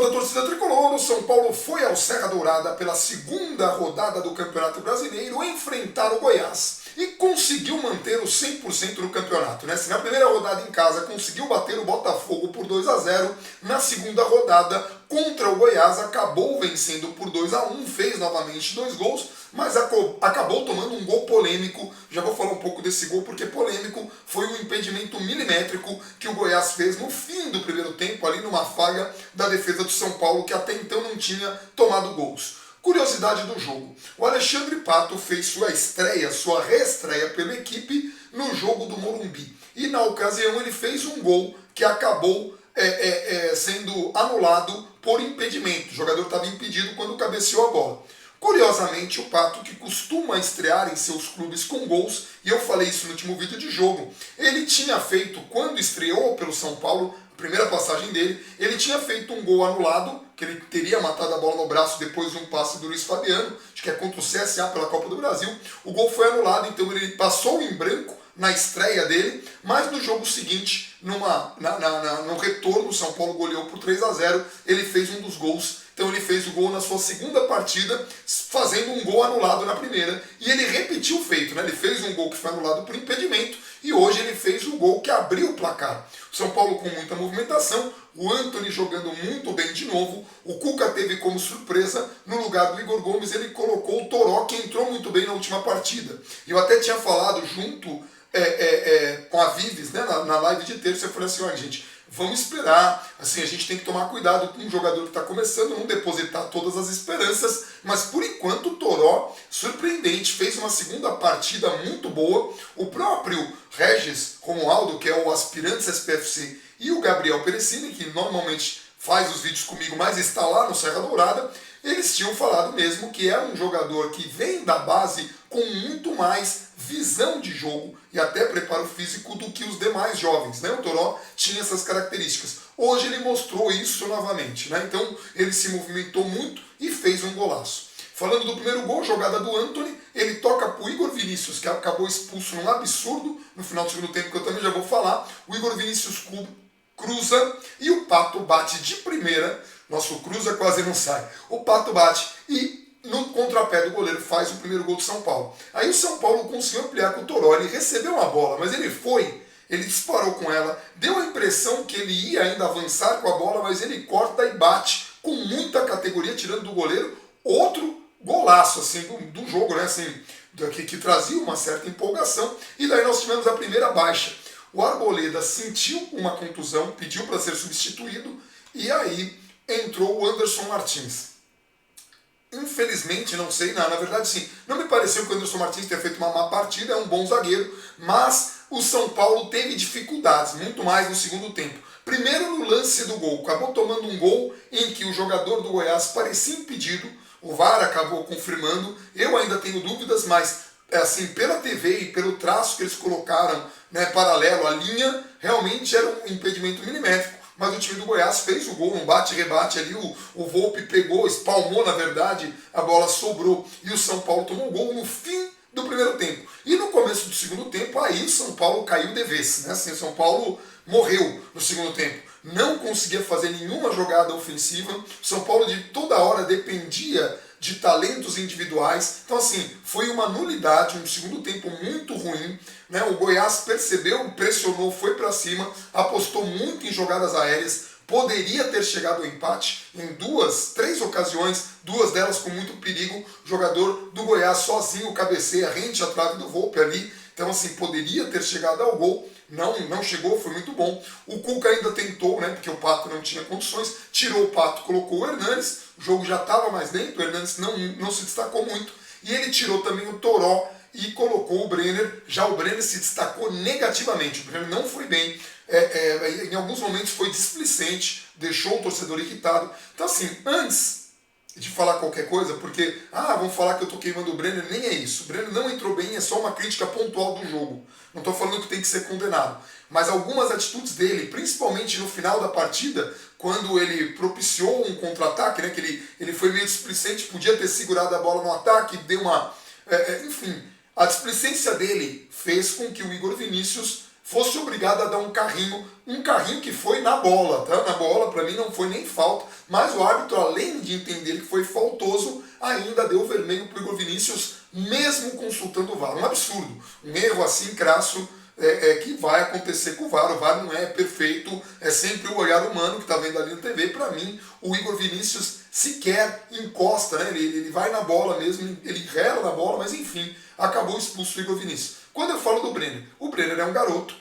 toda a torcida tricolor, o São Paulo foi ao Serra Dourada pela segunda rodada do Campeonato Brasileiro enfrentar o Goiás e conseguiu manter o 100% do campeonato. Né? Se na primeira rodada em casa conseguiu bater o Botafogo por 2-0, na segunda rodada contra o Goiás acabou vencendo por 2-1, fez novamente 2 gols, mas acabou tomando um gol polêmico. Já vou falar um pouco desse gol porque polêmico foi um impedimento milimétrico que o Goiás fez no fim do primeiro tempo, ali numa falha da defesa do São Paulo, que até então não tinha tomado gols. Curiosidade do jogo, o Alexandre Pato fez sua estreia, sua reestreia pela equipe no jogo do Morumbi. E na ocasião ele fez um gol que acabou sendo anulado por impedimento. O jogador estava impedido quando cabeceou a bola. Curiosamente, o Pato, que costuma estrear em seus clubes com gols, e eu falei isso no último vídeo de jogo, ele tinha feito, quando estreou pelo São Paulo, a primeira passagem dele, ele tinha feito um gol anulado, que ele teria matado a bola no braço depois de um passe do Luiz Fabiano, acho que é contra o CSA pela Copa do Brasil. O gol foi anulado, então ele passou em branco na estreia dele, mas no jogo seguinte, no retorno, o São Paulo goleou por 3-0, ele fez um dos gols. Então ele fez o gol na sua segunda partida, fazendo um gol anulado na primeira. E ele repetiu o feito, né? Ele fez um gol que foi anulado por impedimento e hoje ele fez o gol que abriu o placar. O São Paulo com muita movimentação, o Antony jogando muito bem de novo, o Cuca teve como surpresa, no lugar do Igor Gomes, ele colocou o Toró, que entrou muito bem na última partida. Eu até tinha falado junto com a Vives, né, na live de terça, eu falei assim, olha gente, vamos esperar, assim, a gente tem que tomar cuidado com um jogador que está começando, não depositar todas as esperanças, mas por enquanto o Toró, surpreendente, fez uma segunda partida muito boa. O próprio Regis Romualdo, que é o aspirante SPFC, e o Gabriel Perecini, que normalmente faz os vídeos comigo, mas está lá no Serra Dourada, eles tinham falado mesmo que é um jogador que vem da base com muito mais visão de jogo e até preparo físico do que os demais jovens, né? O Toró tinha essas características. Hoje ele mostrou isso novamente, né? Então ele se movimentou muito e fez um golaço. Falando do primeiro gol, jogada do Antony, ele toca para o Igor Vinícius, que acabou expulso num absurdo no final do segundo tempo, que eu também já vou falar. O Igor Vinícius cruza e o Pato bate de primeira. Nosso cruza quase não sai. O Pato bate e no contrapé do goleiro faz o primeiro gol do São Paulo. Aí o São Paulo conseguiu ampliar com o Toró, ele recebeu a bola, mas ele disparou com ela, deu a impressão que ele ia ainda avançar com a bola, mas ele corta e bate com muita categoria, tirando do goleiro outro golaço assim, do jogo, né? Assim, que trazia uma certa empolgação. E daí nós tivemos a primeira baixa. O Arboleda sentiu uma contusão, pediu para ser substituído, e aí entrou o Anderson Martins. Infelizmente, não sei, na verdade sim, não me pareceu que o Anderson Martins tenha feito uma má partida, é um bom zagueiro, mas o São Paulo teve dificuldades, muito mais no segundo tempo. Primeiro no lance do gol, acabou tomando um gol em que o jogador do Goiás parecia impedido, o VAR acabou confirmando, eu ainda tenho dúvidas, mas assim, pela TV e pelo traço que eles colocaram, né, paralelo à linha, realmente era um impedimento milimétrico. Mas o time do Goiás fez o gol, um bate-rebate ali, o Volpi pegou, espalmou na verdade, a bola sobrou e o São Paulo tomou o gol no fim do primeiro tempo. E no começo do segundo tempo, aí o São Paulo caiu de vez, né? Assim, o São Paulo morreu no segundo tempo. Não conseguia fazer nenhuma jogada ofensiva, o São Paulo de toda hora dependia de talentos individuais. Então assim, foi uma nulidade, um segundo tempo muito ruim, né? O Goiás percebeu, pressionou, foi para cima, apostou muito em jogadas aéreas, poderia ter chegado ao empate em três ocasiões, duas delas com muito perigo. O jogador do Goiás sozinho cabeceia, rente a trave do Volpi ali, então assim, poderia ter chegado ao gol. Não chegou, foi muito bom. O Cuca ainda tentou, né, porque o Pato não tinha condições, tirou o Pato, colocou o Hernanes, o jogo já estava mais lento, o Hernanes não se destacou muito, e ele tirou também o Toró e colocou o Brenner. Já o Brenner se destacou negativamente, o Brenner não foi bem, em alguns momentos foi displicente, deixou o torcedor irritado. Então assim, antes de falar qualquer coisa, porque, vão falar que eu tô queimando o Brenner, nem é isso. O Brenner não entrou bem, é só uma crítica pontual do jogo. Não estou falando que tem que ser condenado. Mas algumas atitudes dele, principalmente no final da partida, quando ele propiciou um contra-ataque, né, que ele foi meio displicente, podia ter segurado a bola no ataque, deu uma... enfim, a displicência dele fez com que o Igor Vinícius fosse obrigado a dar um carrinho que foi na bola, tá? Na bola, para mim não foi nem falta, mas o árbitro, além de entender que foi faltoso, ainda deu vermelho para o Igor Vinícius, mesmo consultando o VAR. Um absurdo, um erro assim crasso, que vai acontecer com o VAR não é perfeito, é sempre o olhar humano que está vendo ali na TV. Para mim, o Igor Vinícius sequer encosta, né? Ele vai na bola mesmo, ele rela na bola, mas enfim, acabou expulso o Igor Vinícius. Quando eu falo do Brenner, o Brenner é um garoto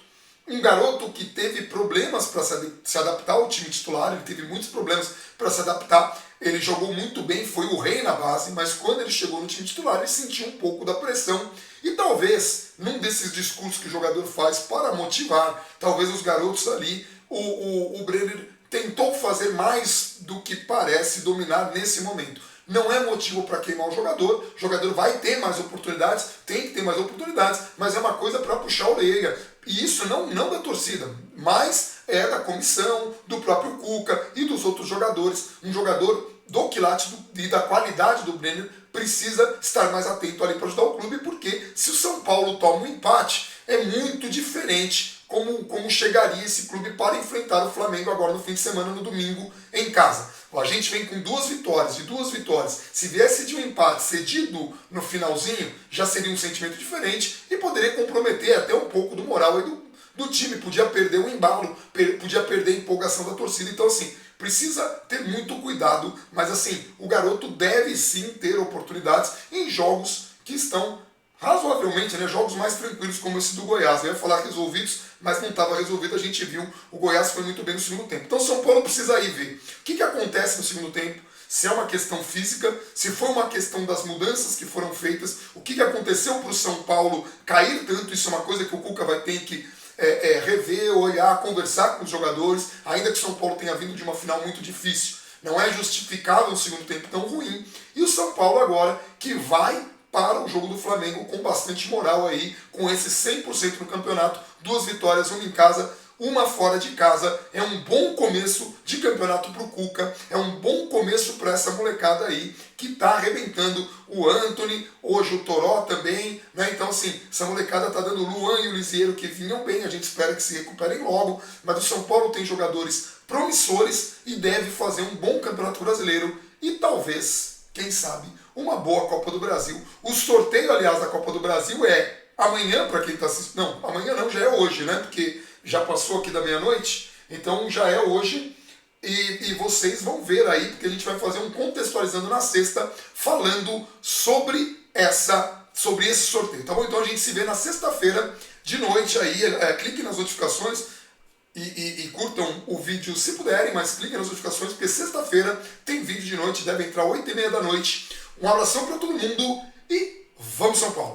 que teve problemas para se adaptar ao time titular, ele teve muitos problemas para se adaptar, ele jogou muito bem, foi o rei na base, mas quando ele chegou no time titular ele sentiu um pouco da pressão e talvez, num desses discursos que o jogador faz para motivar, talvez os garotos ali, o Brenner tentou fazer mais do que parece dominar nesse momento. Não é motivo para queimar o jogador vai ter mais oportunidades, tem que ter mais oportunidades, mas é uma coisa para puxar a orelha. E isso não da torcida, mas é da comissão, do próprio Cuca e dos outros jogadores. Um jogador do quilate e da qualidade do Brenner precisa estar mais atento ali para ajudar o clube, porque se o São Paulo toma um empate, é muito diferente como chegaria esse clube para enfrentar o Flamengo agora no fim de semana, no domingo, em casa. A gente vem com duas vitórias. Se viesse de um empate cedido no finalzinho, já seria um sentimento diferente e poderia comprometer até um pouco do moral aí do time. Podia perder o embalo, podia perder a empolgação da torcida. Então, assim, precisa ter muito cuidado, mas assim, o garoto deve sim ter oportunidades em jogos que estão razoavelmente, né, jogos mais tranquilos como esse do Goiás. Eu ia falar resolvidos, mas não estava resolvido, a gente viu, o Goiás foi muito bem no segundo tempo. Então São Paulo precisa aí ver o que acontece no segundo tempo, se é uma questão física, se foi uma questão das mudanças que foram feitas, o que aconteceu para o São Paulo cair tanto, isso é uma coisa que o Cuca vai ter que rever, olhar, conversar com os jogadores, ainda que o São Paulo tenha vindo de uma final muito difícil. Não é justificável um segundo tempo tão ruim. E o São Paulo agora que vai para o jogo do Flamengo com bastante moral aí, com esse 100% no campeonato, 2 vitórias, uma em casa, uma fora de casa. É um bom começo de campeonato para o Cuca, é um bom começo para essa molecada aí que está arrebentando. O Antony, hoje o Toró também, né? Então assim, essa molecada está dando o Luan e o Lisieiro que vinham bem, a gente espera que se recuperem logo, mas o São Paulo tem jogadores promissores e deve fazer um bom campeonato brasileiro e talvez, quem sabe, uma boa Copa do Brasil. O sorteio, aliás, da Copa do Brasil é amanhã, para quem está assistindo. Não, amanhã não, já é hoje, né? Porque já passou aqui da meia-noite, então já é hoje. E vocês vão ver aí, porque a gente vai fazer um Contextualizando na sexta, falando sobre esse sorteio, tá bom? Então a gente se vê na sexta-feira de noite aí, clique nas notificações e curtam o vídeo se puderem, mas cliquem nas notificações, porque sexta-feira tem vídeo de noite, deve entrar 8h30 da noite. Um abração para todo mundo e vamos São Paulo!